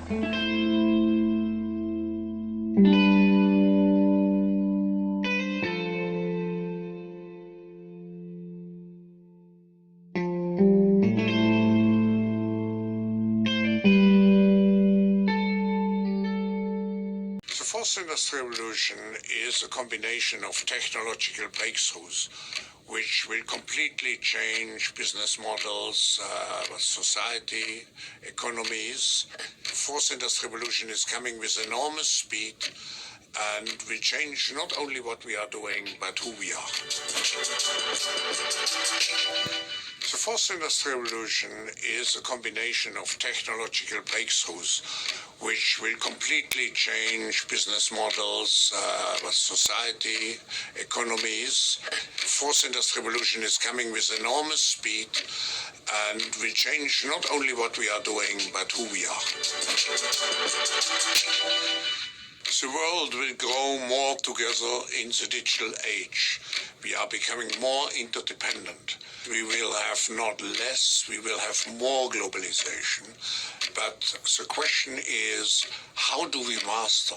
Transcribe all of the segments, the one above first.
The fourth industrial revolution is a combination of technological breakthroughs which will completely change business models, society, economies. The fourth industrial revolution is coming with enormous speed and will change not only what we are doing, but who we are. The fourth industrial revolution is a combination of technological breakthroughs which will completely change business models, society, economies. The fourth industrial revolution is coming with enormous speed and will change not only what we are doing, but who we are. The world will grow more together in the digital age. We are becoming more interdependent. We will have not less, we will have more globalization. But the question is, how do we master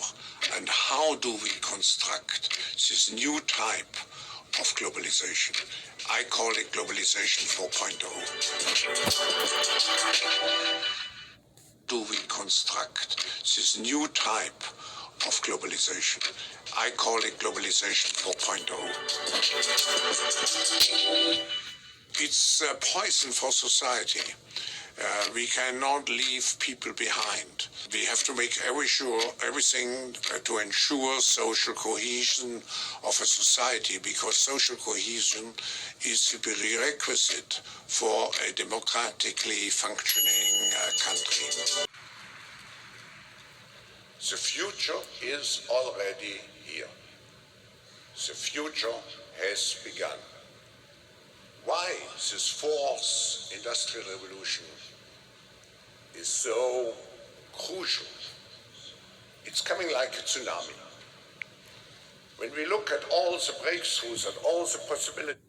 and how do we construct this new type of globalization? I call it globalization 4.0. Do we construct this new type of globalization? I call it globalization 4.0. It's a poison for society. We cannot leave people behind. We have to make everything to ensure social cohesion of a society, because social cohesion is the prerequisite for a democratically functioning country. The future is already here. The future has begun. Why this fourth industrial revolution is so crucial? It's coming like a tsunami. When we look at all the breakthroughs and all the possibilities,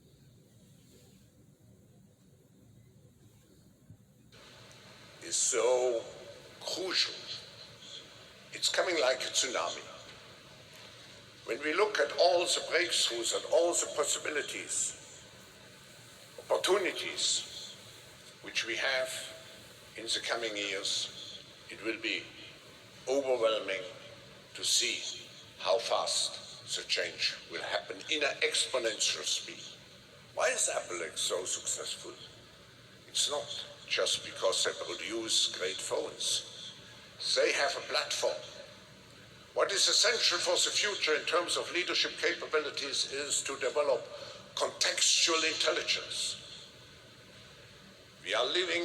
is so crucial. It's coming like a tsunami. When we look at all the breakthroughs and all the possibilities, opportunities which we have in the coming years, it will be overwhelming to see how fast the change will happen in an exponential speed. Why is Apple so successful? It's not just because they produce great phones. They have a platform. What is essential for the future in terms of leadership capabilities is to develop contextual intelligence. We are living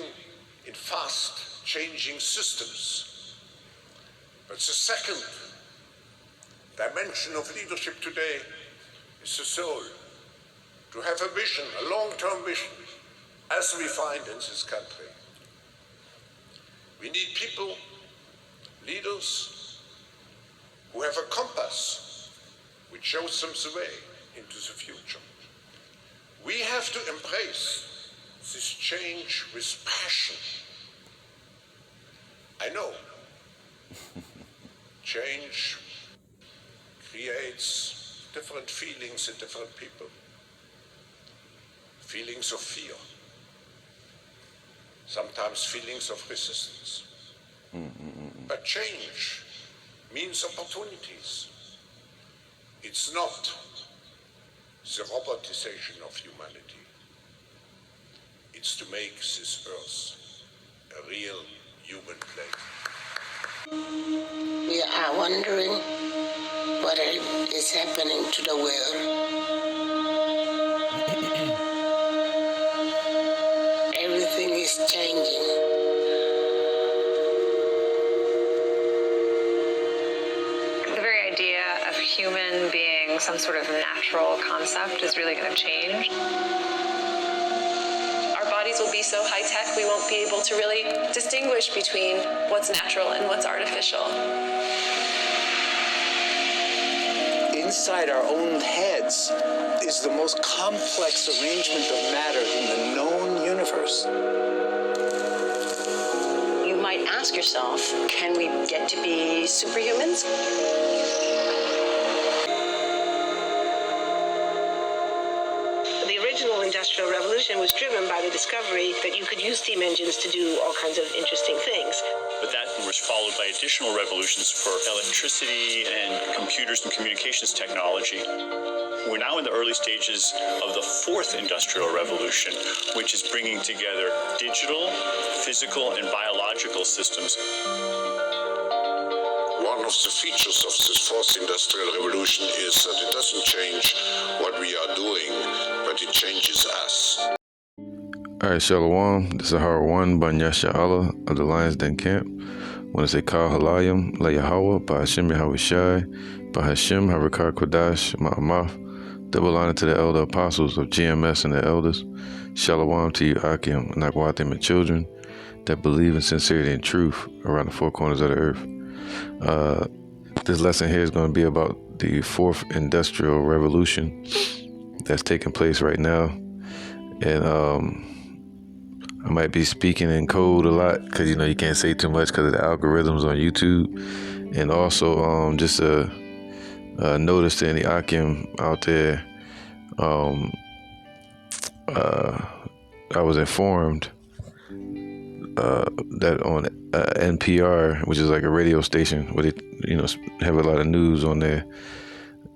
in fast changing systems. But the second dimension of leadership today is the soul. To have a vision, a long-term vision, as we find in this country. We need people, leaders, who have a compass which shows them the way into the future. We have to embrace this change with passion. I know change creates different feelings in different people. Feelings of fear, sometimes feelings of resistance. But change means opportunities. It's not the robotization of humanity. It's to make this earth a real human place. We are wondering what is happening to the world. Everything is changing. The very idea of human being some sort of natural concept is really going to change. Our bodies will be so high-tech, we won't be able to really distinguish between what's natural and what's artificial. Inside our own heads is the most complex arrangement of matter in the known universe. You might ask ask yourself, can we get to be superhumans? The original Industrial Revolution was driven by the discovery that you could use steam engines to do all kinds of interesting things. But that was followed by additional revolutions for electricity and computers and communications technology. We're now in the early stages of the fourth industrial revolution, which is bringing together digital, physical, and biological systems. One of the features of this fourth industrial revolution is that it doesn't change what we are doing, but it changes us. All right, Shalom. This is Har 1 by Yasha Allah of the Lions Den Camp. When I say Kal Halayim, La Yahweh, by Hashem Yahawashi, by Hashem Harakar Kodash, Ma'amaf. Double honor to the elder apostles of GMS and the elders. Shalom to you, Akim, and Akwatim, and children that believe in sincerity and truth around the four corners of the earth. This lesson here is going to be about the fourth industrial revolution that's taking place right now. And I might be speaking in code a lot because, you can't say too much because of the algorithms on YouTube. And also just a notice to any Akim out there. I was informed that on NPR, which is like a radio station where they, have a lot of news on there,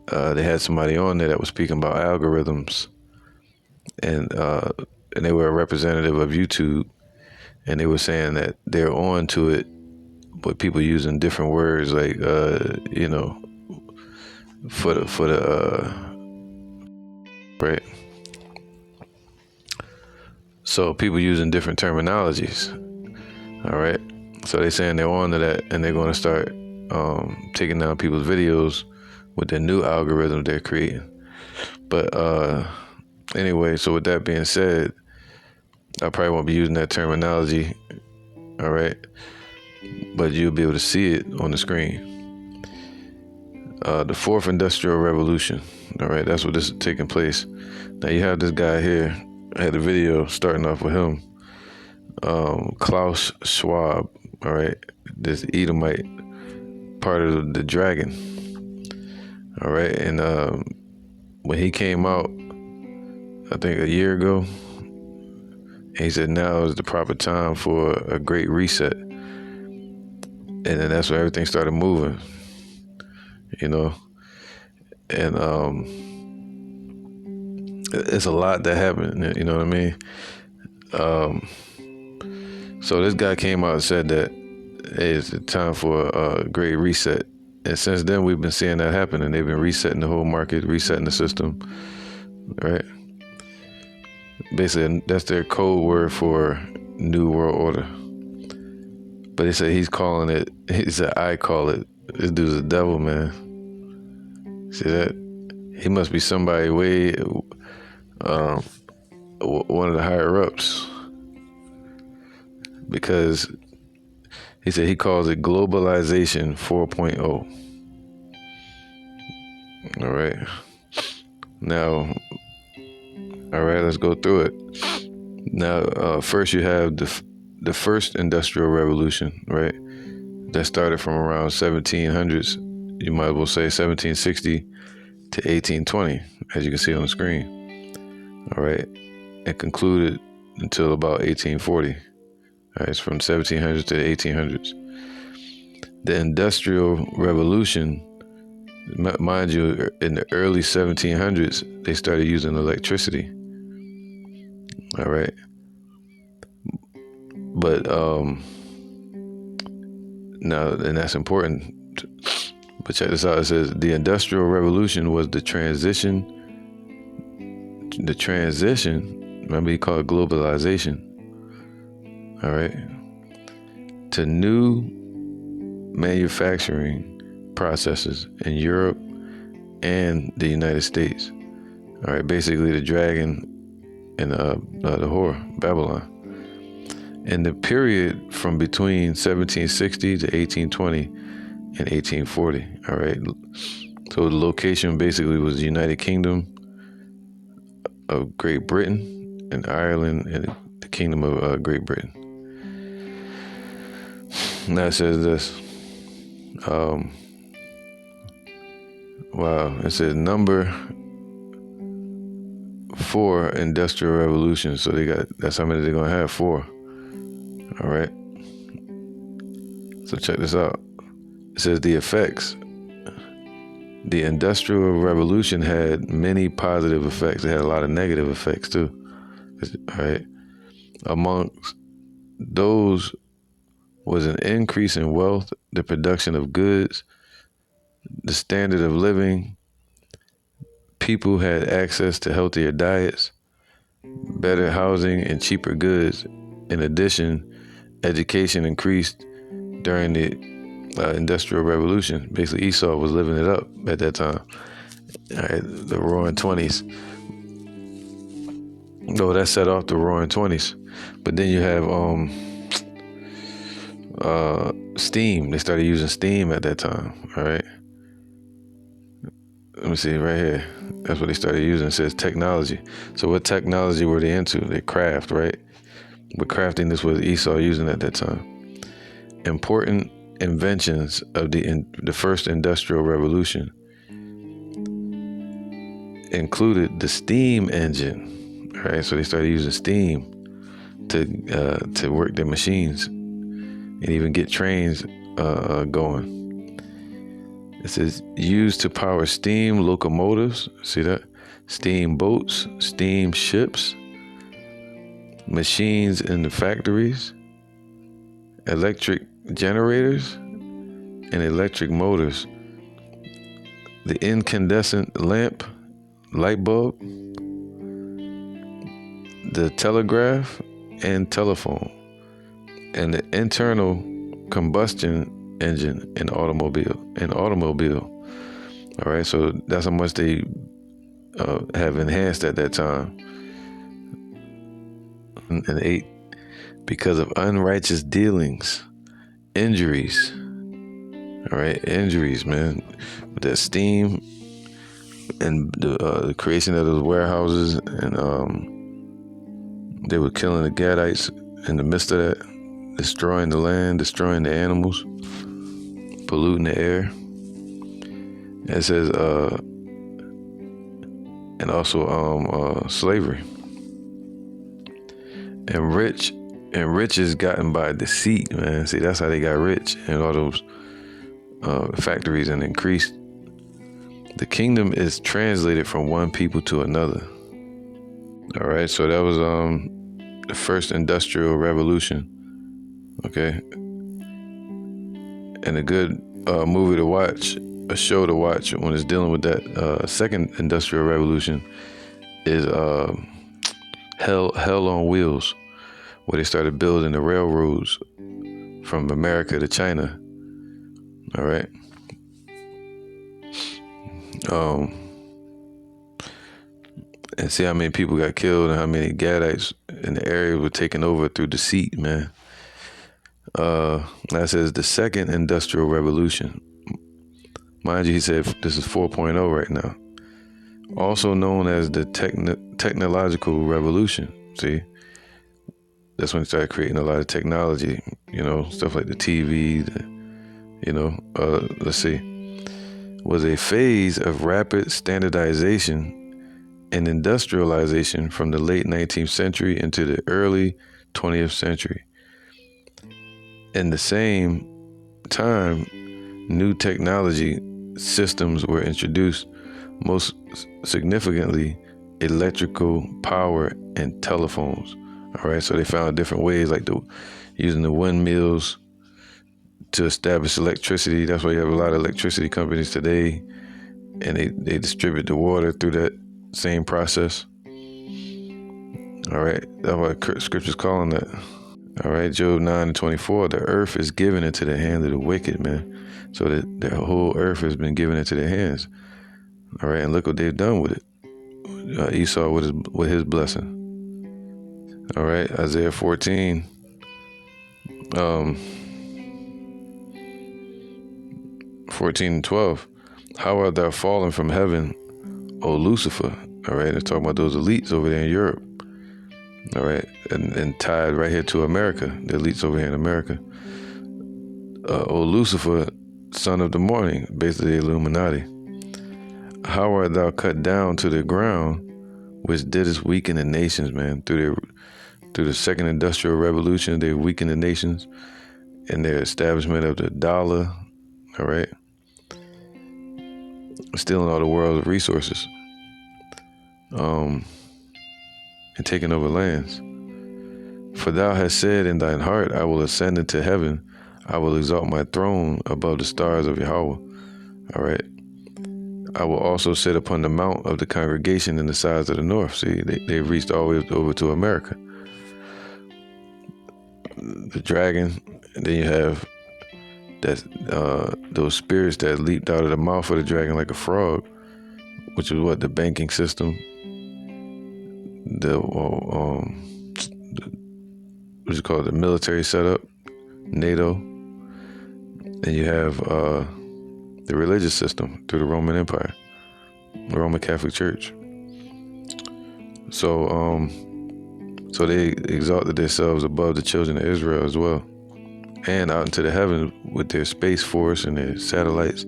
they had somebody on there that was speaking about algorithms, and they were a representative of YouTube, and they were saying that they're on to it, but people using different words, like for the right. So people using different terminologies. All right. So they're saying they're on to that, and they're going to start taking down people's videos with the new algorithm they're creating. But anyway, so with that being said, I probably won't be using that terminology. All right. But you'll be able to see it on the screen. The fourth industrial revolution. All right. That's what this is taking place. Now you have this guy here. I had a video starting off with him. Klaus Schwab. All right. This Edomite, part of the dragon. All right. And when he came out, I think a year ago, he said now is the proper time for a great reset. And then that's when everything started moving, and it's a lot that happened, you know what I mean? So this guy came out and said that, hey, it's time for a great reset. And since then, we've been seeing that happen, and they've been resetting the whole market, resetting the system, right? Basically, that's their code word for New World Order. But they said he's calling it, he said, I call it. This dude's a devil, man. See that? He must be somebody way, one of the higher ups. Because he said he calls it globalization 4.0. All right. Now, all right, let's go through it. Now, first you have the first industrial revolution, right? That started from around 1700s. You might as well say 1760 to 1820, as you can see on the screen. All right. It concluded until about 1840. All right. It's from 1700s to the 1800s. The Industrial Revolution, mind you, in the early 1700s, they started using electricity. All right. But now, and that's important. But check this out. It says the Industrial Revolution was the transition. Remember, he called it globalization. All right. To new manufacturing processes in Europe and the United States. All right. Basically, the dragon and the whore, Babylon. In the period from between 1760 to 1820 and 1840, all right? So the location basically was the United Kingdom of Great Britain and Ireland and the Kingdom of Great Britain. Now it says this. Wow, it says number 4 industrial revolution. So that's how many they're gonna have, 4. All right. So check this out. It says the effects. The Industrial Revolution had many positive effects. It had a lot of negative effects too. All right. Amongst those was an increase in wealth, the production of goods, the standard of living. People had access to healthier diets, better housing, and cheaper goods. In addition, education increased during the Industrial Revolution. Basically, Esau was living it up at that time. All right, the Roaring 20s. No, that set off the Roaring 20s. But then you have steam. They started using steam at that time. All right. Let me see right here. That's what they started using. It says technology. So what technology were they into? They craft, right? But crafting, this was Esau using at that time. Important inventions of the first Industrial Revolution included the steam engine. All right, so they started using steam to work their machines and even get trains going. It says used to power steam locomotives. See that? Steam boats, steam ships, machines in the factories, electric generators, and electric motors. The incandescent lamp, light bulb, the telegraph and telephone, and the internal combustion engine and automobile. All right, so that's how much they have enhanced at that time. And 8, because of unrighteous dealings, injuries. All right, injuries, man. With that steam and the creation of those warehouses, and they were killing the Gadites in the midst of that, destroying the land, destroying the animals, polluting the air. It says, and also slavery. And riches gotten by deceit, man. See, that's how they got rich, and all those factories and increased. The kingdom is translated from one people to another. All right, so that was the first Industrial Revolution. Okay, and a good movie to watch, a show to watch when it's dealing with that second Industrial Revolution is Hell on Wheels, where they started building the railroads from America to China. All right. And see how many people got killed and how many Gadites in the area were taken over through deceit, man. That says the second Industrial Revolution. Mind you, he said this is 4.0 right now. Also known as the technological revolution. See? That's when they started creating a lot of technology, stuff like the TV, let's see. Was a phase of rapid standardization and industrialization from the late 19th century into the early 20th century. In the same time, new technology systems were introduced, most significantly electrical power and telephones. All right, so they found different ways, like using the windmills to establish electricity. That's why you have a lot of electricity companies today, and they distribute the water through that same process. All right, that's what Scripture's calling that. All right, Job 9:24, the earth is given into the hand of the wicked, man. So that the whole earth has been given into their hands. All right, and look what they've done with it. Esau with his blessing. All right, Isaiah 14. 14:12. How art thou fallen from heaven, O Lucifer? All right, they're talking about those elites over there in Europe. All right, and tied right here to America, the elites over here in America. O Lucifer, son of the morning, basically the Illuminati. How art thou cut down to the ground, which didst weaken the nations, man? Through the second industrial revolution, they weakened the nations and their establishment of the dollar, all right? Stealing all the world's resources, and taking over lands. For thou hast said in thine heart, I will ascend into heaven. I will exalt my throne above the stars of Yahweh. All right. I will also sit upon the mount of the congregation in the sides of the north. See, they reached all the way over to America. The dragon, and then you have that those spirits that leaped out of the mouth of the dragon like a frog, which is what the banking system, the what's it called, the military setup, NATO, and you have the religious system through the Roman Empire, the Roman Catholic Church. So they exalted themselves above the children of Israel as well, and out into the heavens with their space force and their satellites.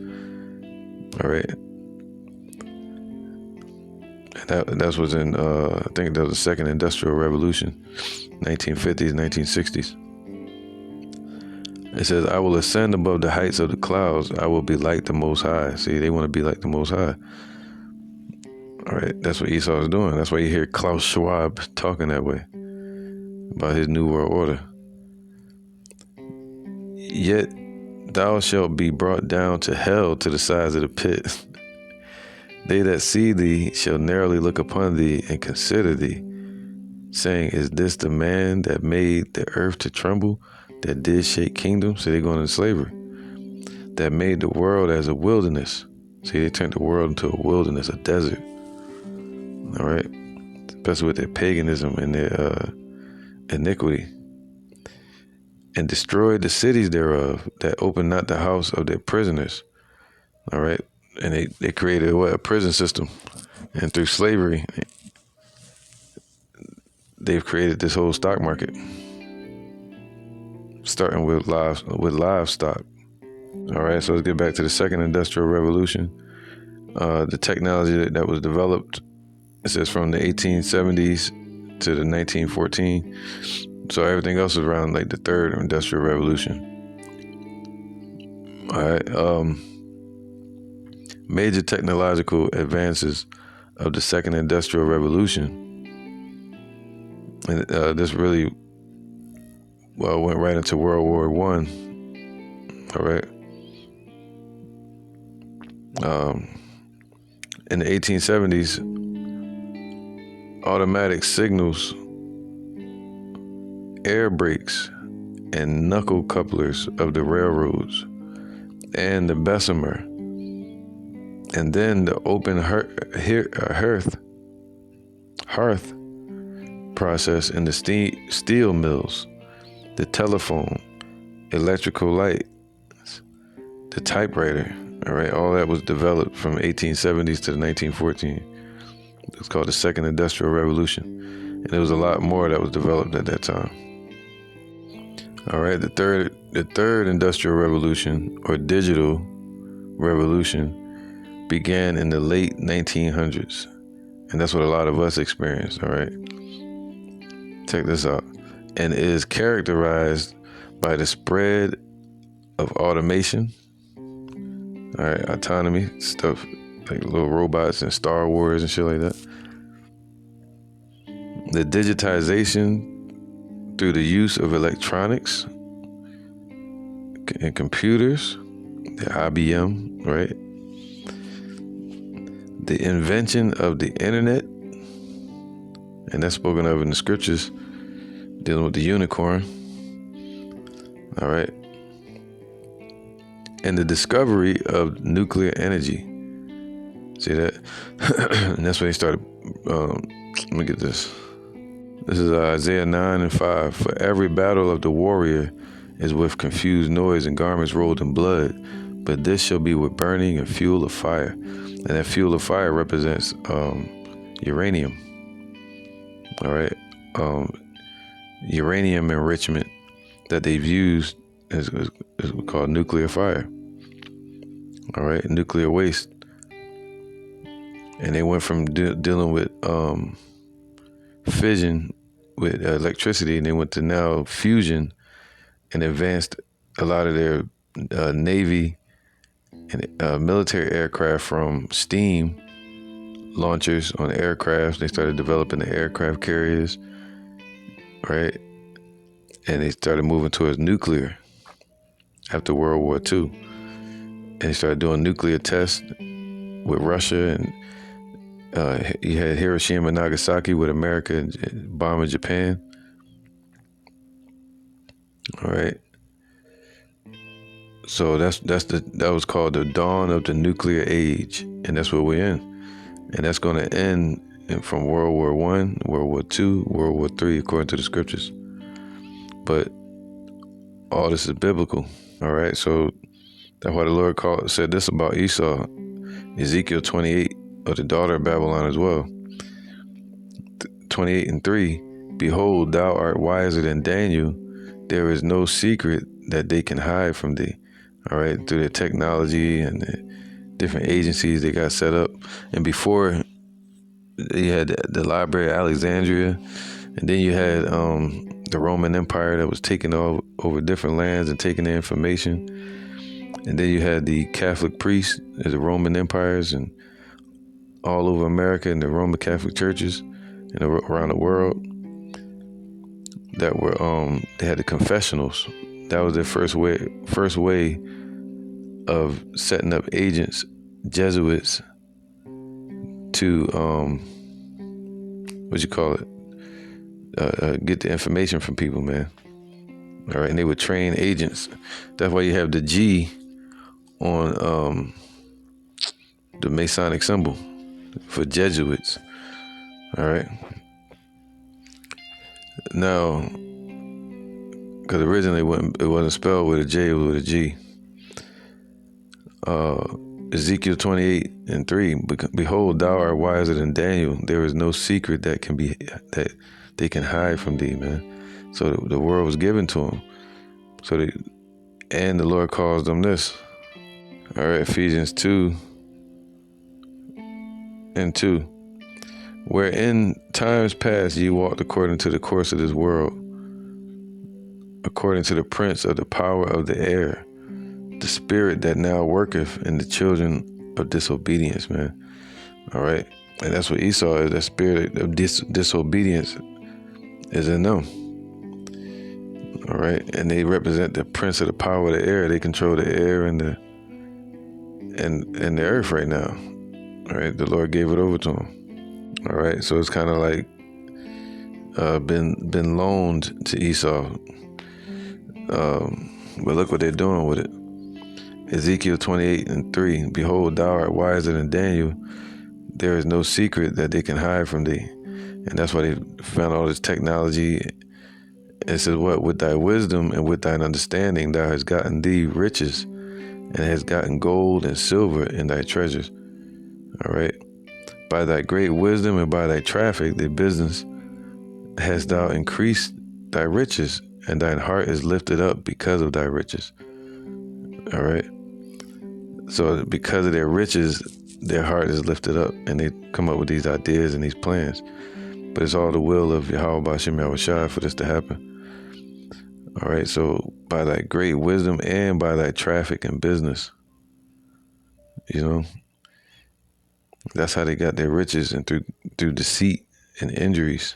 All right, and that was in I think that was the second industrial revolution, 1950s, 1960s. It says, I will ascend above the heights of the clouds. I will be like the Most High. See, they want to be like the Most High. All right, that's what Esau is doing. That's why you hear Klaus Schwab talking that way about his new world order. Yet thou shalt be brought down to hell, to the sides of the pit. They that see thee shall narrowly look upon thee and consider thee, saying, is this the man that made the earth to tremble, that did shake kingdoms? See, they're going into slavery. That made the world as a wilderness. See, they turned the world into a wilderness, a desert. All right? Especially with their paganism and their iniquity. And destroyed the cities thereof, that opened not the house of their prisoners. All right? And they created a prison system. And through slavery, they've created this whole stock market, starting with livestock. All right, so let's get back to the second industrial revolution. The technology that was developed, it says from the 1870s to the 1914. So everything else was around like the third industrial revolution. All right, major technological advances of the second industrial revolution. And this really went right into World War I. All right. In the 1870s, automatic signals, air brakes, and knuckle couplers of the railroads, and the Bessemer, and then the open hearth process in the steel mills, the telephone, electrical lights, the typewriter. All right, all that was developed from 1870s to 1914. It's called the Second Industrial Revolution, and there was a lot more that was developed at that time. All right, the third industrial revolution, or digital revolution, began in the late 1900s, and that's what a lot of us experienced. All right, check this out, and it is characterized by the spread of automation. All right, autonomy stuff, like little robots and Star Wars and shit like that. The digitization through the use of electronics and computers, the IBM, right? The invention of the internet, and that's spoken of in the scriptures, dealing with the unicorn. All right. And the discovery of nuclear energy. See that? And that's when they started. Let me get this. This is Isaiah 9:5. For every battle of the warrior is with confused noise and garments rolled in blood, but this shall be with burning and fuel of fire. And that fuel of fire represents uranium. All right. Uranium enrichment that they've used It's called nuclear fire. All right, nuclear waste. And they went from dealing with fission with electricity, and they went to now fusion, and advanced a lot of their Navy and military aircraft from steam launchers on aircraft. They started developing the aircraft carriers, right? And they started moving towards nuclear after World War II. And they started doing nuclear tests with Russia, and you had Hiroshima and Nagasaki with America bombing Japan. All right. So that was called the dawn of the nuclear age, and that's what we're in. And that's going to end from World War I, World War II, World War III, according to the scriptures. But all this is biblical. All right. So that's why the Lord said this about Esau, Ezekiel 28, of the daughter of Babylon as well. 28:3, behold, thou art wiser than Daniel. There is no secret that they can hide from thee. All right, through the technology and the different agencies they got set up. And before, you had the Library of Alexandria, and then you had the Roman Empire that was taking over different lands and taking the information. And then you had the Catholic priests, the Roman empires, and all over America, and the Roman Catholic churches and around the world that were they had the confessionals. That was their first way of setting up agents, Jesuits, to get the information from people, man. All right, and they would train agents. That's why you have the G on the Masonic symbol for Jesuits. All right. Now, because originally it wasn't spelled with a J, it was with a G. Ezekiel 28:3, behold, thou art wiser than Daniel. There is no secret that they can hide from thee, man. So the word was given to them. And the Lord calls them this. All right, Ephesians 2:2. Where in times past ye walked according to the course of this world, according to the prince of the power of the air, the spirit that now worketh in the children of disobedience, man. All right. And that's what Esau is. That spirit of disobedience is in them. All right. And they represent the prince of the power of the air. They control the air and the earth right now. All right. The Lord gave it over to them. All right. So it's kind of like been loaned to Esau. But look what they're doing with it. Ezekiel 28:3, behold, thou art wiser than Daniel. There is no secret that they can hide from thee. And that's why they found all this technology. It says, what? With thy wisdom and with thine understanding, thou hast gotten thee riches, and hast gotten gold and silver in thy treasures. All right. By thy great wisdom and by thy traffic, the business, hast thou increased thy riches, and thine heart is lifted up because of thy riches. All right. So because of their riches, their heart is lifted up, and they come up with these ideas and these plans. But it's all the will of Yahweh B'Shem Yahushua for this to happen. All right. So by thy great wisdom and by thy traffic and business, that's how they got their riches, and through deceit and injuries.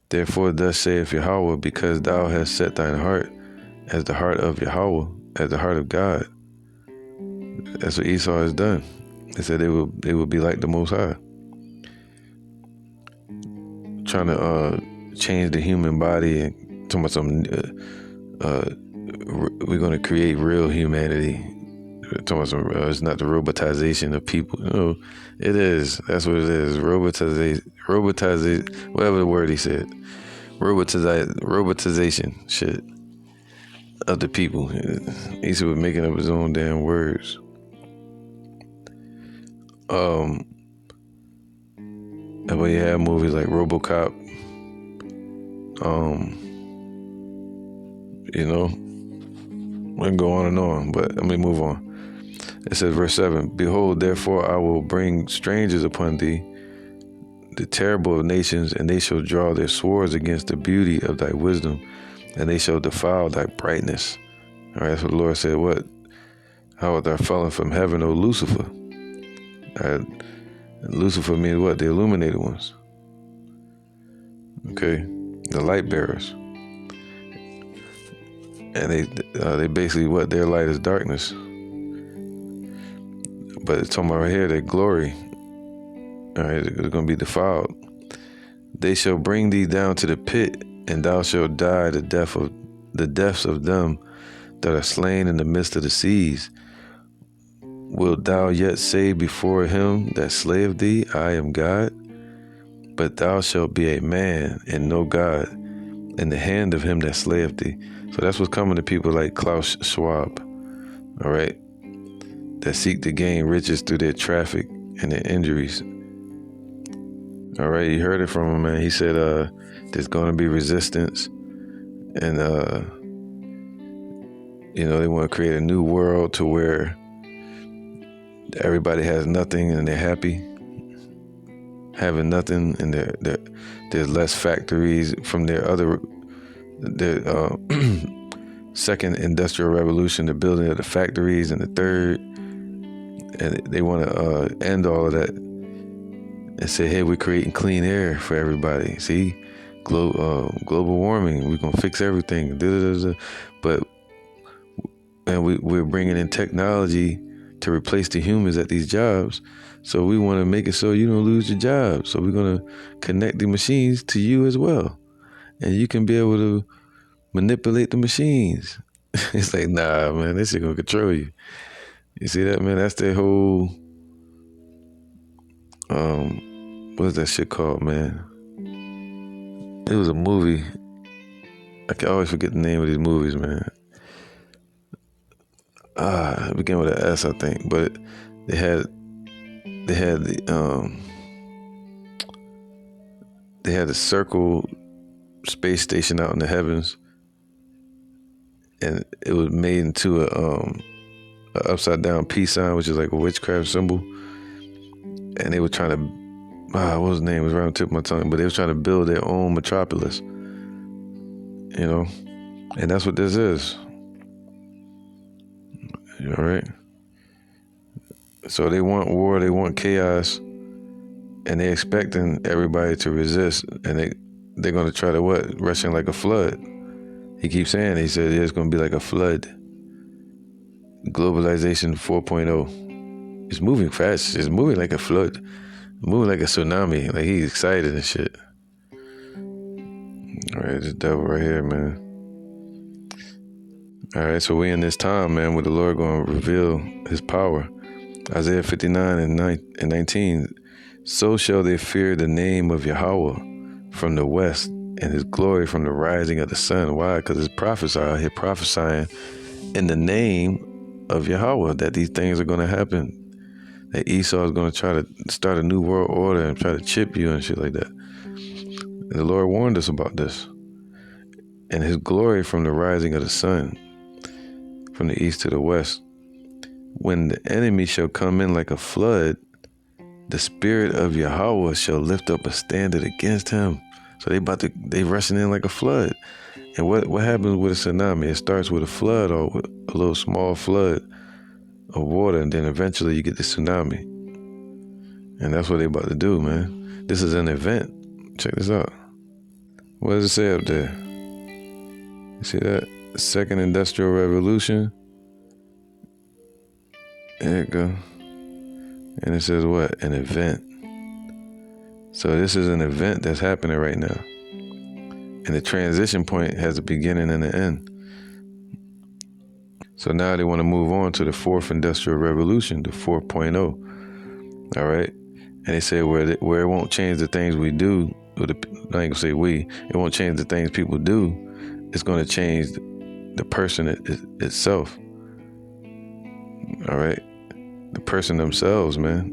Therefore, thus saith Yahweh, because thou hast set thine heart as the heart of Yahweh, as the heart of God. That's what Esau has done. They said they will be like the Most High, trying to change the human body and talking about something. We're going to create real humanity. Talking about some, it's not the robotization of people. No, it is. That's what it is. Robotization. Whatever the word he said. Robotization. Shit. Of the people. He was making up his own damn words. And when you have movies like RoboCop, You know, we can go on, but let me move on. It says, verse 7, behold, therefore I will bring strangers upon thee, the terrible of nations, and they shall draw their swords against the beauty of thy wisdom, and they shall defile thy brightness. All right, so the Lord said, what? How art thou fallen from heaven, O Lucifer? All right, Lucifer means what? The illuminated ones. Okay, the light bearers. And they basically, what? Their light is darkness. But it's talking about right here, their glory. All right, it's going to be defiled. They shall bring thee down to the pit, and thou shalt die the deaths of them that are slain in the midst of the seas. Wilt thou yet say before him that slayeth thee, I am God? But thou shalt be a man and no God in the hand of him that slayeth thee. So that's what's coming to people like Klaus Schwab, all right, that seek to gain riches through their traffic and their injuries. All right, you heard it from him, man. He said there's going to be resistance, and they want to create a new world to where everybody has nothing and they're happy having nothing, and there's less factories from their second industrial revolution, the building of the factories, and the third, and they want to end all of that and say, hey, we're creating clean air for everybody. See, global warming, we're gonna fix everything. But we're bringing in technology to replace the humans at these jobs. So we want to make it so you don't lose your job. So we're going to connect the machines to you as well. And you can be able to manipulate the machines. It's like, nah, man, this shit going to control you. You see that, man? That's their whole, what's that shit called, man? It was a movie. I can always forget the name of these movies, man. It began with an S, I think. But they had the circle space station out in the heavens, and it was made into a upside down peace sign, which is like a witchcraft symbol. And they were trying to, what was his name? It was right on the tip of my tongue, but they were trying to build their own metropolis, and that's what this is. All right. So they want war, they want chaos, and they're expecting everybody to resist, and they're going to try to rush in like a flood. He keeps saying, he said it's going to be like a flood. Globalization 4.0. It's moving fast. It's moving like a flood. Moving like a tsunami. Like he's excited and shit. All right, this devil right here, man. All right, so we in this time, man, where the Lord going to reveal his power. Isaiah 59 and 19. So shall they fear the name of Yahweh from the west, and his glory from the rising of the sun. Why? Because his prophets are out here prophesying in the name of Yahweh that these things are going to happen. That Esau is going to try to start a new world order and try to chip you and shit like that. And the Lord warned us about this. And his glory from the rising of the sun, from the east to the west. When the enemy shall come in like a flood, the spirit of Yahweh shall lift up a standard against him. So they rushing in like a flood. And what happens with a tsunami? It starts with a flood, or with a little small flood of water, and then eventually you get the tsunami. And that's what they about to do, man. This is an event. Check this out. What does it say up there? You see that? Second Industrial Revolution. There you go. And it says what? An event. So this is an event that's happening right now. And the transition point has a beginning and an end. So now they want to move on to the fourth industrial revolution, the 4.0. All right. And they say where it won't change the things we do. I ain't gonna say we. It won't change the things people do. It's going to change the person itself. All right. The person themselves, man.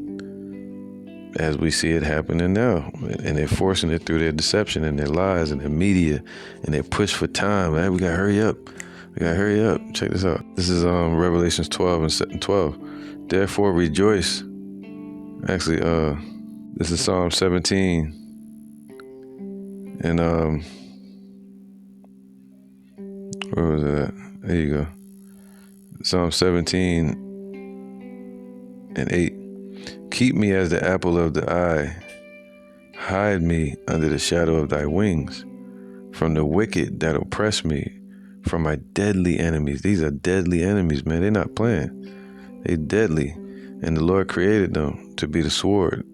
As we see it happening now. And they're forcing it through their deception and their lies and their media and their push for time. Man, we got to hurry up. We gotta hurry up. Check this out. This is Revelations 12 and 12. Therefore rejoice. Actually, this is Psalm 17. And where was it at? There you go. Psalm 17 and 8. Keep me as the apple of the eye. Hide me under the shadow of thy wings. From the wicked that oppress me. From my deadly enemies. These are deadly enemies, man. They're not playing. They deadly. And the Lord created them to be the sword.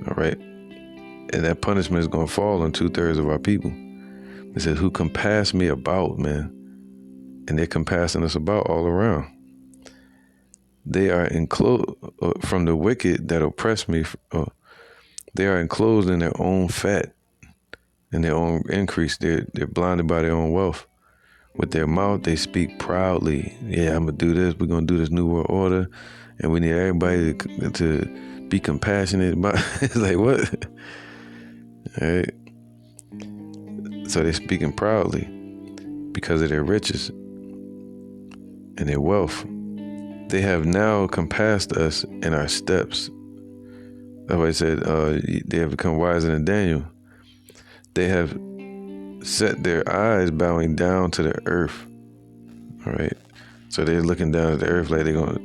All right. And that punishment is going to fall on 2/3 of our people. It says, who compass me about, man. And they're compassing us about all around. They are enclosed from the wicked that oppress me. They are enclosed in their own fat and their own increase. They're blinded by their own wealth. With their mouth, they speak proudly. Yeah, I'm going to do this. We're going to do this new world order. And we need everybody to be compassionate about it. It's like, what? All right. So they're speaking proudly because of their riches and their wealth. They have now compassed us in our steps. That's why I said they have become wiser than Daniel. They have set their eyes bowing down to the earth. All right. So they're looking down at the earth like they're gonna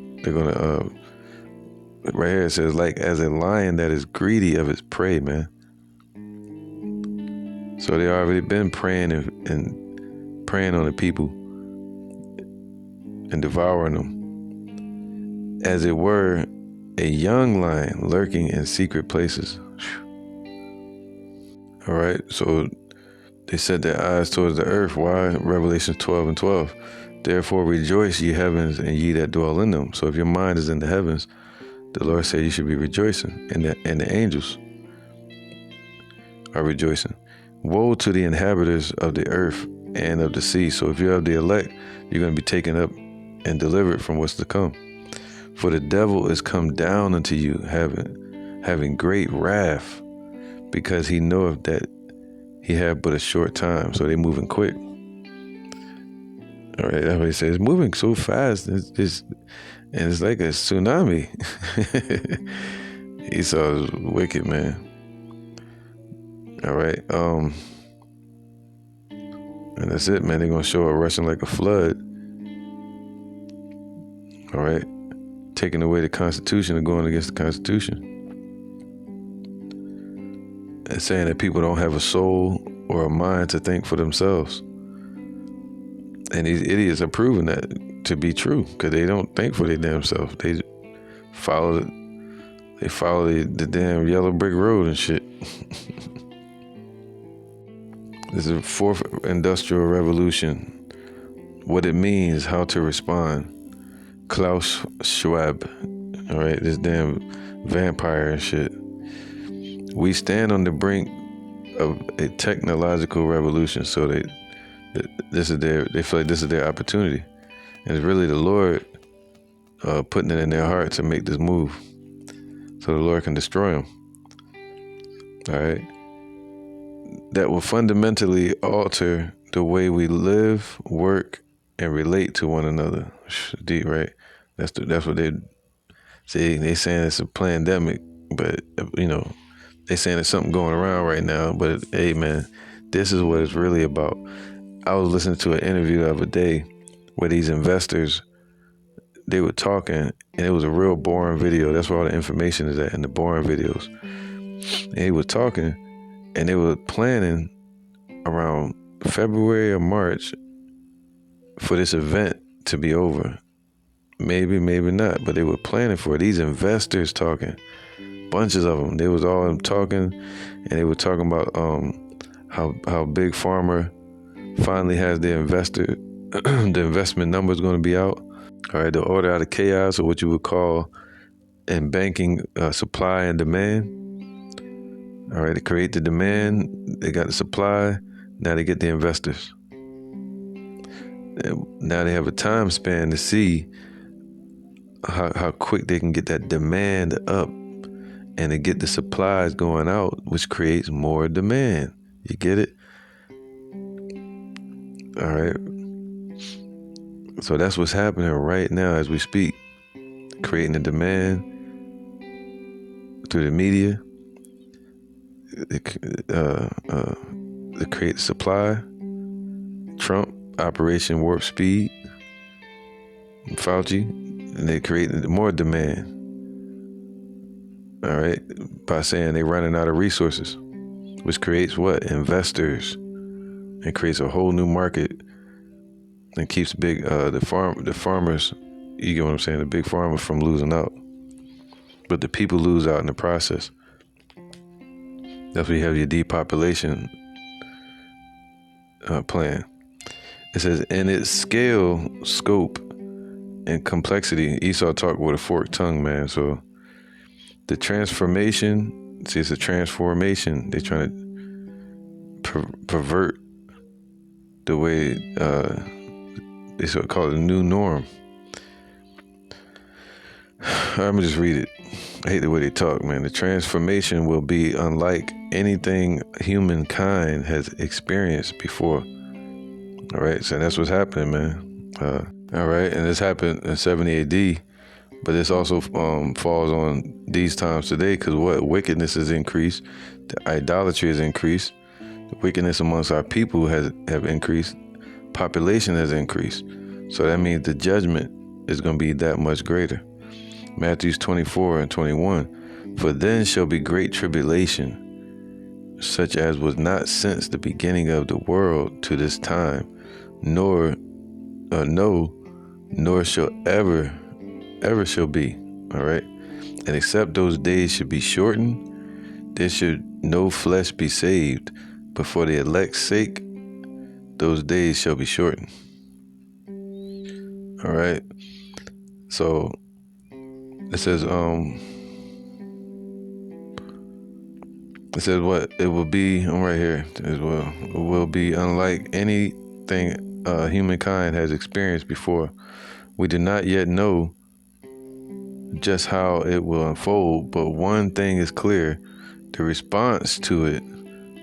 right here it says, like as a lion that is greedy of its prey, man. So they already been preying and preying on the people and devouring them. As it were, a young lion lurking in secret places. All right, so they set their eyes towards the earth. Why? Revelation 12 and 12. Therefore rejoice, ye heavens, and ye that dwell in them. So if your mind is in the heavens, the Lord said you should be rejoicing, and the angels are rejoicing. Woe to the inhabitants of the earth and of the sea. So if you're of the elect, you're going to be taken up and delivered from what's to come. For the devil is come down unto you, having great wrath, because he knoweth that he had but a short time. So they're moving quick. All right, that's what he says. It's moving so fast. It's like a tsunami. Esau is wicked, man. All right. And that's it, man. They're going to show up rushing like a flood. All right. Taking away the Constitution and going against the Constitution. And saying that people don't have a soul or a mind to think for themselves. And these idiots are proving that to be true because they don't think for their damn self. They follow the damn yellow brick road and shit. This is the fourth industrial revolution. What it means, how to respond. Klaus Schwab. All right, this damn vampire and shit. We stand on the brink of a technological revolution. So they feel like this is their opportunity. And it's really the Lord putting it in their heart to make this move. So the Lord can destroy them. All right. That will fundamentally alter the way we live, work, and relate to one another. Deep, right? That's what they say. They saying it's a pandemic, but they saying there's something going around right now. But hey, man, this is what it's really about. I was listening to an interview the other day where these investors, they were talking, and it was a real boring video. That's where all the information is at, in the boring videos. And he was talking, and they were planning around February or March for this event to be over. Maybe, maybe not, but they were planning for it. These investors talking, bunches of them. They was all talking, and they were talking about how Big Pharma finally has the investment numbers going to be out. All right, the order out of chaos, or what you would call in banking supply and demand. All right, they create the demand, they got the supply, now they get the investors. Now they have a time span to see how quick they can get that demand up and to get the supplies going out, which creates more demand. You get it? All right. So that's what's happening right now as we speak, creating a demand through the media to create supply. Trump, Operation Warp Speed, Fauci, and they create more demand. All right, by saying they're running out of resources, which creates what? Investors, and creates a whole new market, and keeps the farmers. You get what I'm saying? The big farmers from losing out, but the people lose out in the process. That's where you have your depopulation plan. It says, in its scale, scope, and complexity, Esau talked with a forked tongue, man. So the transformation, see, it's a transformation. They're trying to pervert the way they sort of call it a new norm. I'm gonna just read it. I hate the way they talk, man. The transformation will be unlike anything humankind has experienced before. All right, so that's what's happening, man. All right, and this happened in 70 AD, but this also falls on these times today, because what? Wickedness has increased, the idolatry has increased, the wickedness amongst our people have increased, population has increased. So that means the judgment is going to be that much greater. Matthew 24:21, for then shall be great tribulation, such as was not since the beginning of the world to this time, nor shall ever shall be. All right. And except those days should be shortened, there should no flesh be saved, but for the elect's sake, those days shall be shortened. All right. So it says what? It will be, I'm right here as well. It will be unlike anything humankind has experienced before. We do not yet know just how it will unfold, but one thing is clear: the response to it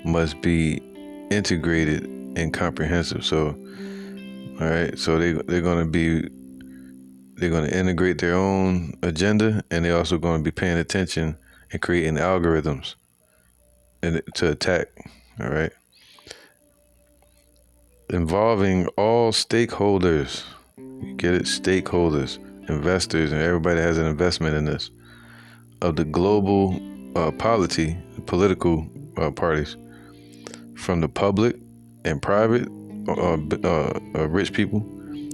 must be integrated and comprehensive. So, all right, so they're going to integrate their own agenda, and they're also going to be paying attention and creating algorithms to attack. All right, involving all stakeholders. You get it? Stakeholders, investors, and everybody that has an investment in this, of the global political parties, from the public and private rich people,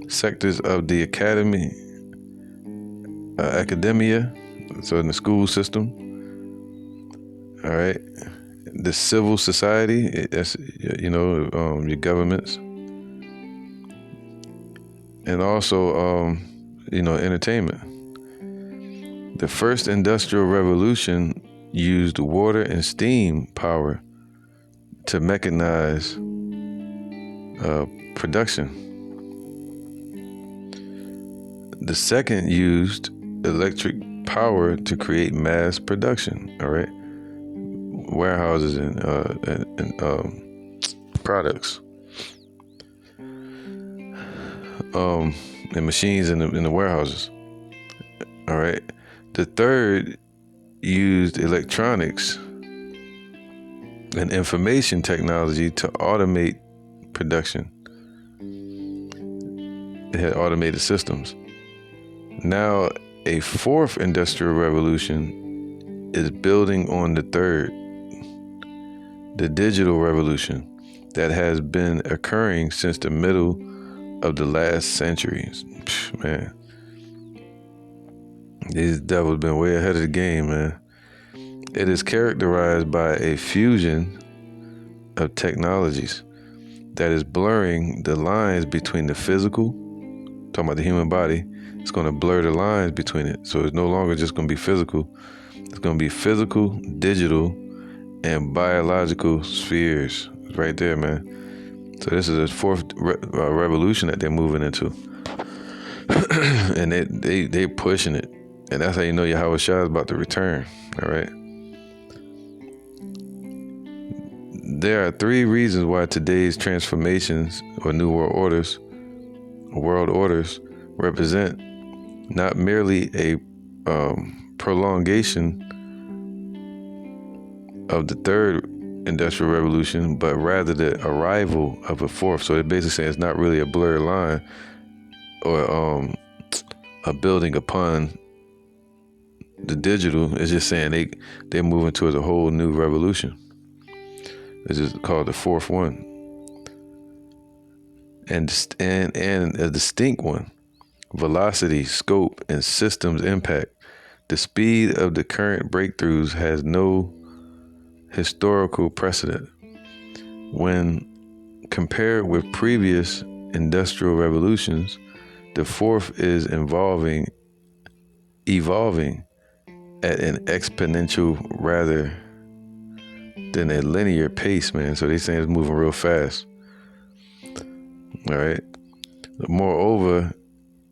sectors of the academia, so in the school system, all right, the civil society, that's, your governments, and also, entertainment. The first industrial revolution used water and steam power to mechanize production. The second used electric power to create mass production. All right, warehouses and products, and machines in the warehouses. All right. The third used electronics and information technology to automate production. It had automated systems. Now, a fourth industrial revolution is building on the third, the digital revolution that has been occurring since the middle of the last century. Man, these devils been way ahead of the game, man. It is characterized by a fusion of technologies that is blurring the lines between the physical, talking about the human body. It's going to blur the lines between it. So it's no longer just going to be physical. It's going to be physical, digital, and biological spheres. It's right there, man. So this is the fourth revolution that they're moving into. And they pushing it. And that's how you know Yahweh Shah is about to return. All right. There are three reasons why today's transformations or new world orders world orders represent not merely a prolongation of the third industrial revolution, but rather the arrival of a fourth. So they're basically saying it's not really a blurred line or a building upon the digital. It's just saying they're moving towards a whole new revolution. It's just called the fourth one, and a distinct one. Velocity, scope, and systems impact. The speed of the current breakthroughs has no historical precedent. When compared with previous industrial revolutions, the fourth is evolving at an exponential rather than a linear pace, man. So they're saying it's moving real fast. All right. Moreover,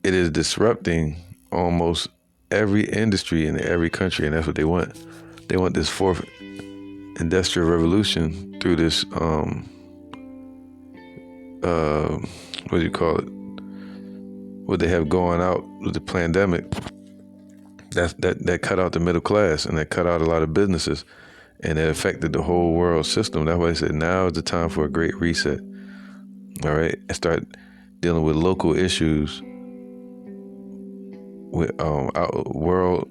it is disrupting almost every industry in every country, and that's what they want. They want this fourth industrial revolution through this what do you call it? What they have going out with the pandemic. That cut out the middle class, and that cut out a lot of businesses, and it affected the whole world system. That's why they said now is the time for a great reset. All right, and start dealing with local issues, with world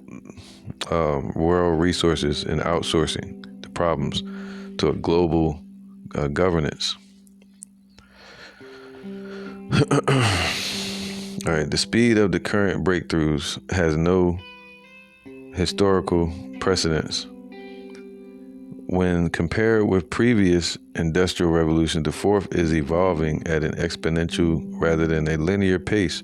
resources, and outsourcing the problems to a global governance. All right, the speed of the current breakthroughs has no historical precedence. When compared with previous industrial revolutions, the fourth is evolving at an exponential rather than a linear pace.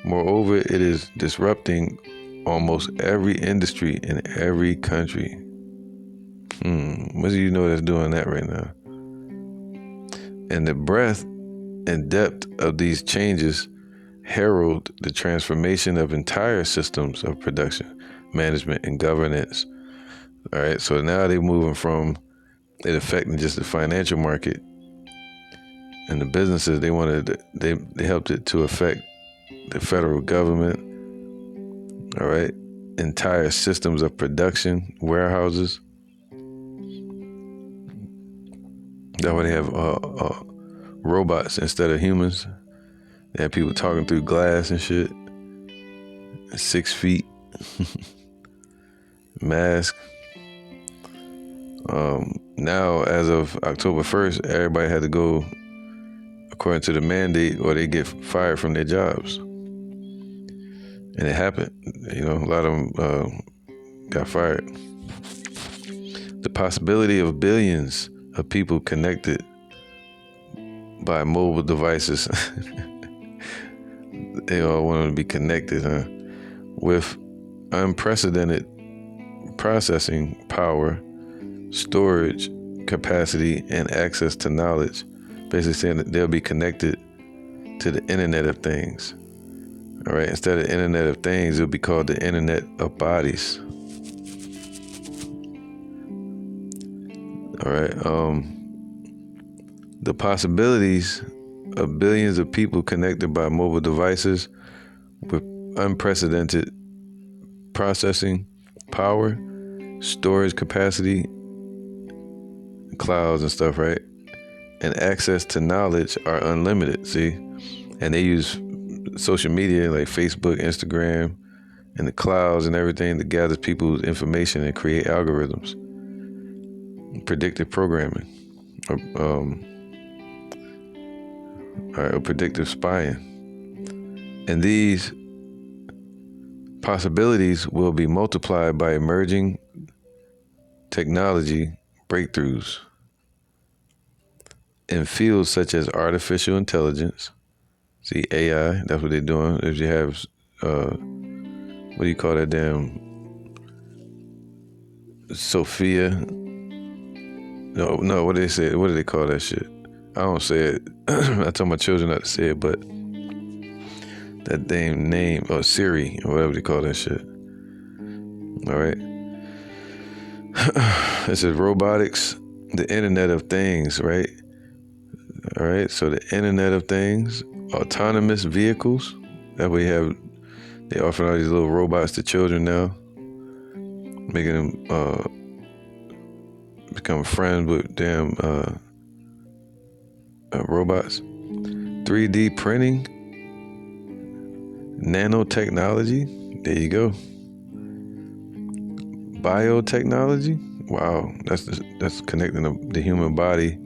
Moreover, it is disrupting almost every industry in every country. What do you know that's doing that right now? And the breadth and depth of these changes herald the transformation of entire systems of production, management, and governance. All right, so now they're moving from it affecting just the financial market and the businesses. They helped it to affect the federal government. All right, entire systems of production, warehouses. That way they have robots instead of humans. They have people talking through glass and shit. 6 feet. Mask. Now, as of October 1st, everybody had to go according to the mandate or they get fired from their jobs. And it happened. You know, a lot of them got fired. The possibility of billions of people connected by mobile devices. They all want them to be connected, huh? With unprecedented processing power, storage capacity, and access to knowledge. Basically saying that they'll be connected to the Internet of Things. All right, instead of Internet of Things, it'll be called the Internet of Bodies. All right, the possibilities of billions of people connected by mobile devices with unprecedented processing power, storage capacity, clouds and stuff, right? And access to knowledge are unlimited, see? And they use social media like Facebook, Instagram, and the clouds and everything to gather people's information and create algorithms. Predictive programming. Or predictive spying. And these possibilities will be multiplied by emerging technology breakthroughs in fields such as artificial intelligence. See, AI, that's what they're doing. If you have, what do you call that damn, Sophia? No, what do they say? What do they call that shit? I don't say it. I tell my children not to say it, but that damn name, or Siri, or whatever they call that shit. All right. It says robotics, the Internet of Things, right? All right, so the Internet of Things, autonomous vehicles. That way they offer all these little robots to children now, making them become friends with damn robots. 3D printing, nanotechnology. There you go. Biotechnology. Wow, that's connecting the human body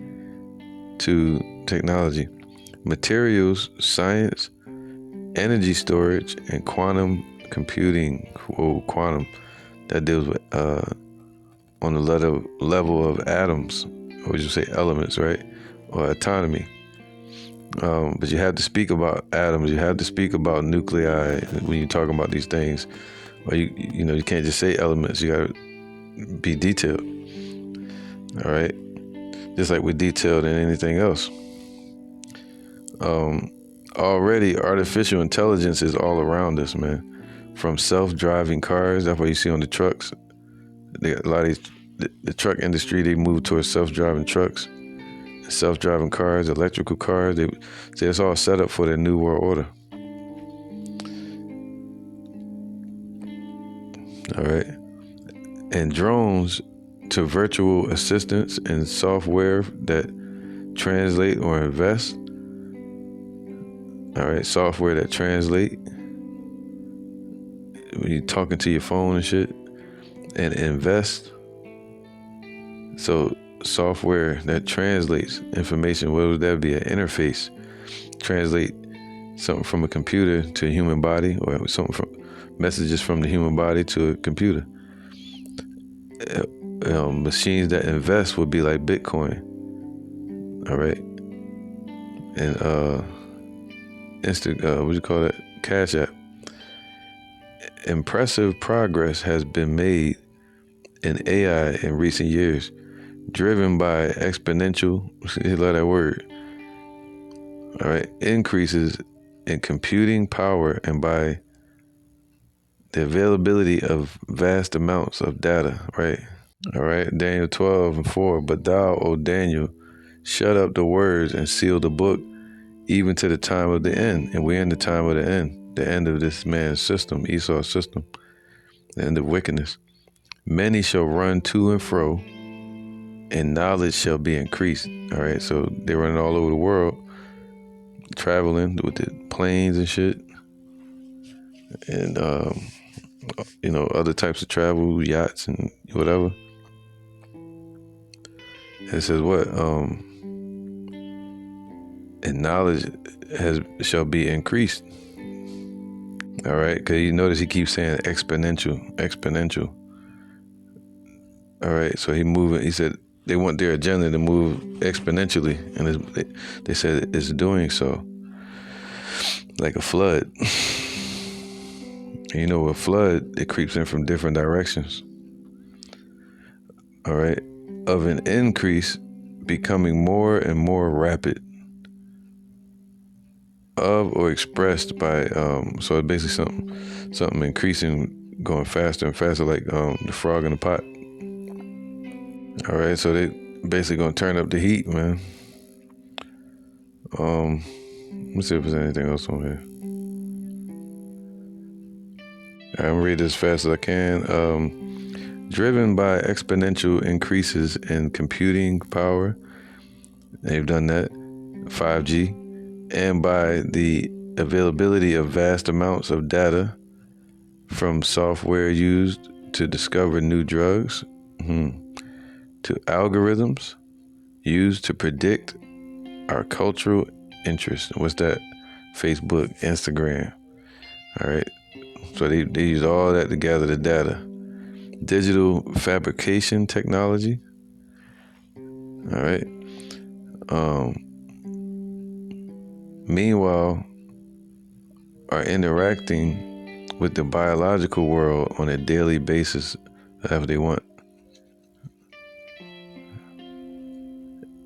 to technology. Materials science, energy storage, and quantum computing. Whoa, quantum. That deals with on the level of atoms, or would you say elements, right? Or autonomy. But you have to speak about atoms. You have to speak about nuclei when you're talking about these things. Or you can't just say elements. You gotta be detailed. All right, just like we're detailed in anything else. Already, artificial intelligence is all around us, man. From self-driving cars, that's what you see on the trucks. A lot of the truck industry, they move towards self-driving trucks, self-driving cars, electrical cars. They say it's all set up for the new world order. All right, and drones to virtual assistants and software that translate or invest. All right, software that translate when you're talking to your phone and shit, and invest. So software that translates information, what would that be? An interface. Translate something from a computer to a human body, or something from messages from the human body to a computer. Machines that invest would be like Bitcoin. All right, and what do you call that? Cash App. Impressive progress has been made in AI in recent years, driven by exponential, you love that word, all right, increases in computing power and by the availability of vast amounts of data, right? All right, Daniel 12:4, but thou, O Daniel, shut up the words and seal the book even to the time of the end. And we're in the time of the end of this man's system, Esau's system, the end of wickedness. Many shall run to and fro, and knowledge shall be increased. All right, so they're running all over the world, traveling with the planes and shit, and other types of travel, yachts and whatever. And it says what? And knowledge shall be increased. All right, because you notice he keeps saying exponential. All right, so he said they want their agenda to move exponentially, and they said it's doing so, like a flood. And a flood, it creeps in from different directions. All right, of an increase becoming more and more rapid, of or expressed by, so it's basically something increasing, going faster and faster, like the frog in the pot. All right, so they basically gonna turn up the heat, man. Let's see if there's anything else on here. I'm gonna read this as fast as I can. Driven by exponential increases in computing power, they've done that, 5G, and by the availability of vast amounts of data from software used to discover new drugs, to algorithms used to predict our cultural interests. What's that? Facebook, Instagram. All right. So they use all that to gather the data. Digital fabrication technology. All right. Meanwhile, are interacting with the biological world on a daily basis, however they want.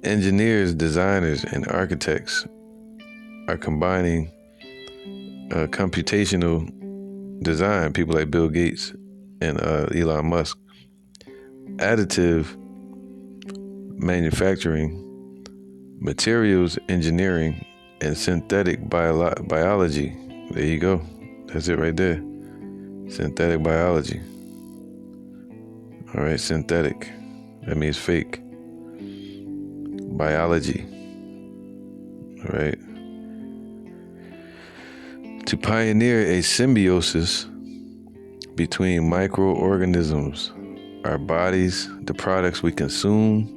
Engineers, designers, and architects are combining computational design, people like Bill Gates and Elon Musk, additive manufacturing, materials engineering, and synthetic biology. There you go. That's it right there. Synthetic biology. All right, synthetic. That means fake. Biology. All right. To pioneer a symbiosis between microorganisms, our bodies, the products we consume,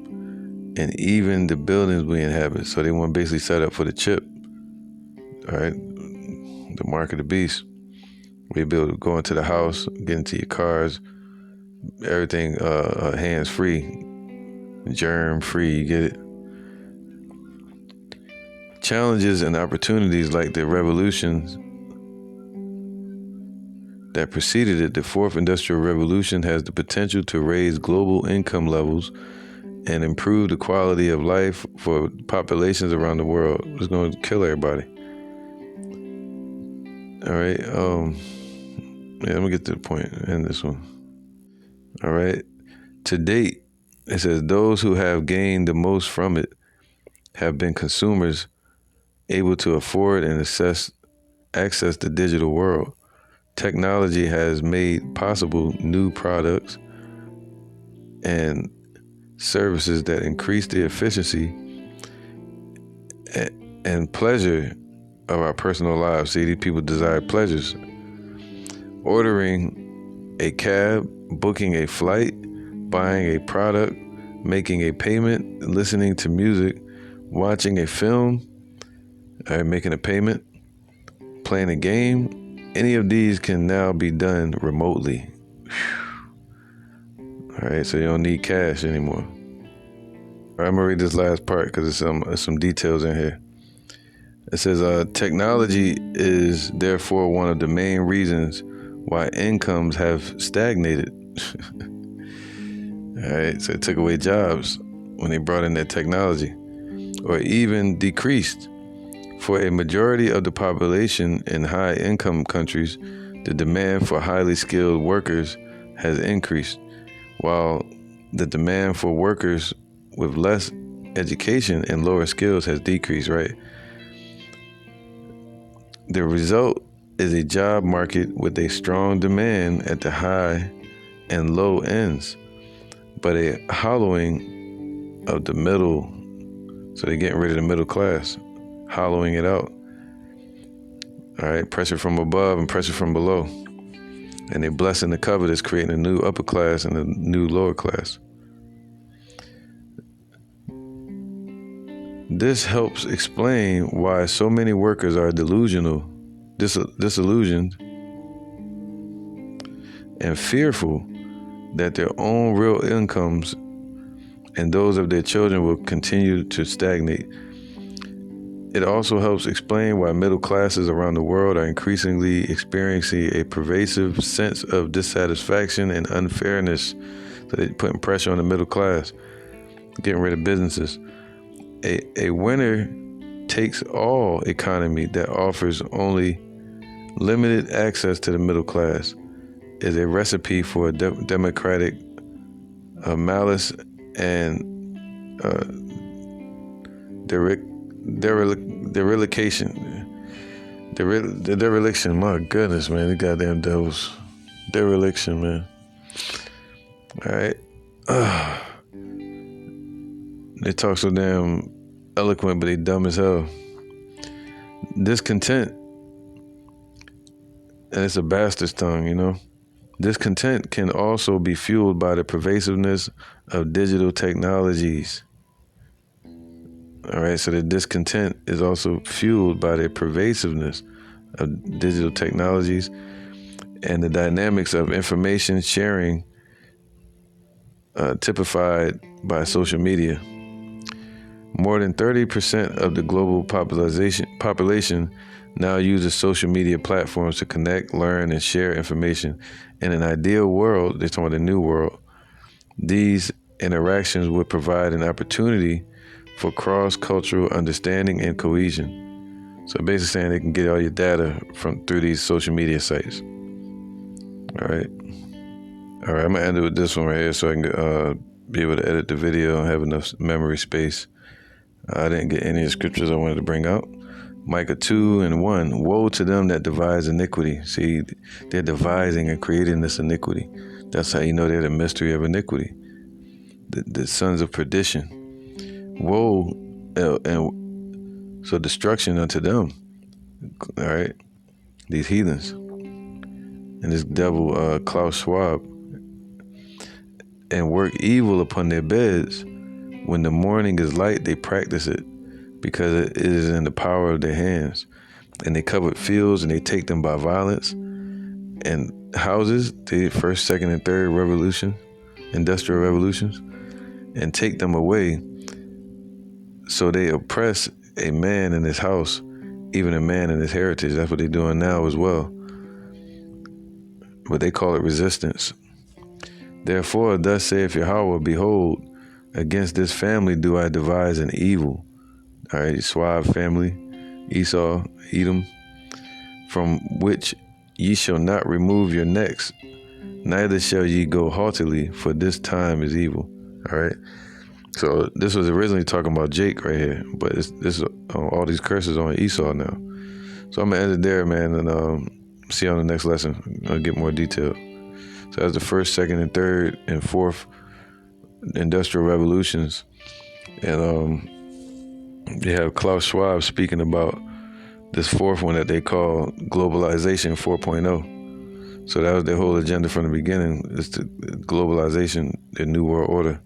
and even the buildings we inhabit. So they want to basically set up for the chip. All right. The mark of the beast. We be able to go into the house, get into your cars, everything hands free, germ free, you get it? Challenges and opportunities like the revolutions that preceded it, the fourth industrial revolution has the potential to raise global income levels and improve the quality of life for populations around the world. It's going to kill everybody. All right. Yeah, let me get to the point in this one. All right. To date, it says those who have gained the most from it have been consumers able to afford and access the digital world. Technology has made possible new products and services that increase the efficiency and pleasure of our personal lives. See, these people desire pleasures. Ordering a cab, booking a flight, buying a product, making a payment, listening to music, watching a film, making a payment, playing a game, any of these can now be done remotely. All right, so you don't need cash anymore. All right, I'm gonna read this last part because there's some details in here. It says, technology is therefore one of the main reasons why incomes have stagnated. All right, so it took away jobs when they brought in that technology, or even decreased. For a majority of the population in high-income countries, the demand for highly skilled workers has increased, while the demand for workers with less education and lower skills has decreased, right? The result is a job market with a strong demand at the high and low ends, but a hollowing of the middle. So they're getting rid of the middle class, hollowing it out. All right, pressure from above and pressure from below. And they're blessing the covetous, creating a new upper class and a new lower class. This helps explain why so many workers are delusional, disillusioned, and fearful that their own real incomes and those of their children will continue to stagnate. It also helps explain why middle classes around the world are increasingly experiencing a pervasive sense of dissatisfaction and unfairness. So they're putting pressure on the middle class, getting rid of businesses. A winner takes all economy that offers only limited access to the middle class is a recipe for democratic malice and dereliction. My goodness, man, the goddamn devils. Dereliction, man. All right. They talk so damn eloquent, but they dumb as hell. Discontent, and it's a bastard's tongue, you know. Discontent can also be fueled by the pervasiveness of digital technologies. All right, so the discontent is also fueled by the pervasiveness of digital technologies and the dynamics of information sharing typified by social media. More than 30% of the global population now uses social media platforms to connect, learn, and share information. In an ideal world, they're talking about the new world, these interactions would provide an opportunity for cross-cultural understanding and cohesion. So basically saying they can get all your data through these social media sites. All right, I'm gonna end it with this one right here so I can be able to edit the video and have enough memory space. I didn't get any of the scriptures I wanted to bring out. Micah 2:1. Woe to them that devise iniquity. See, they're devising and creating this iniquity. That's how you know they're the mystery of iniquity. The sons of perdition. Woe, and so destruction unto them. All right, these heathens. And this devil, Klaus Schwab. And work evil upon their beds. When the morning is light, they practice it, because it is in the power of their hands. And they covet fields, and they take them by violence. And houses, the first, second, and third industrial revolutions, and take them away. So they oppress a man in his house, even a man in his heritage. That's what they're doing now as well. But they call it resistance. Therefore, thus saith Yahweh, behold, against this family do I devise an evil. All right, Schwab family, Esau, Edom, from which ye shall not remove your necks, neither shall ye go haughtily, for this time is evil. All right. So this was originally talking about Jake right here, but this is all these curses on Esau now. So I'm gonna end it there, man, and see you on the next lesson. I'll get more detail. So that's the first, second, and third, and fourth industrial revolutions, and you have Klaus Schwab speaking about this fourth one that they call globalization 4.0. So that was their whole agenda from the beginning, is to globalization, the new world order.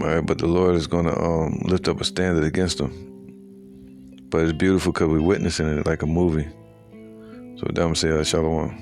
All right, but the Lord is going to lift up a standard against them. But it's beautiful because we're witnessing it like a movie. So, Dhamma say, Shalom.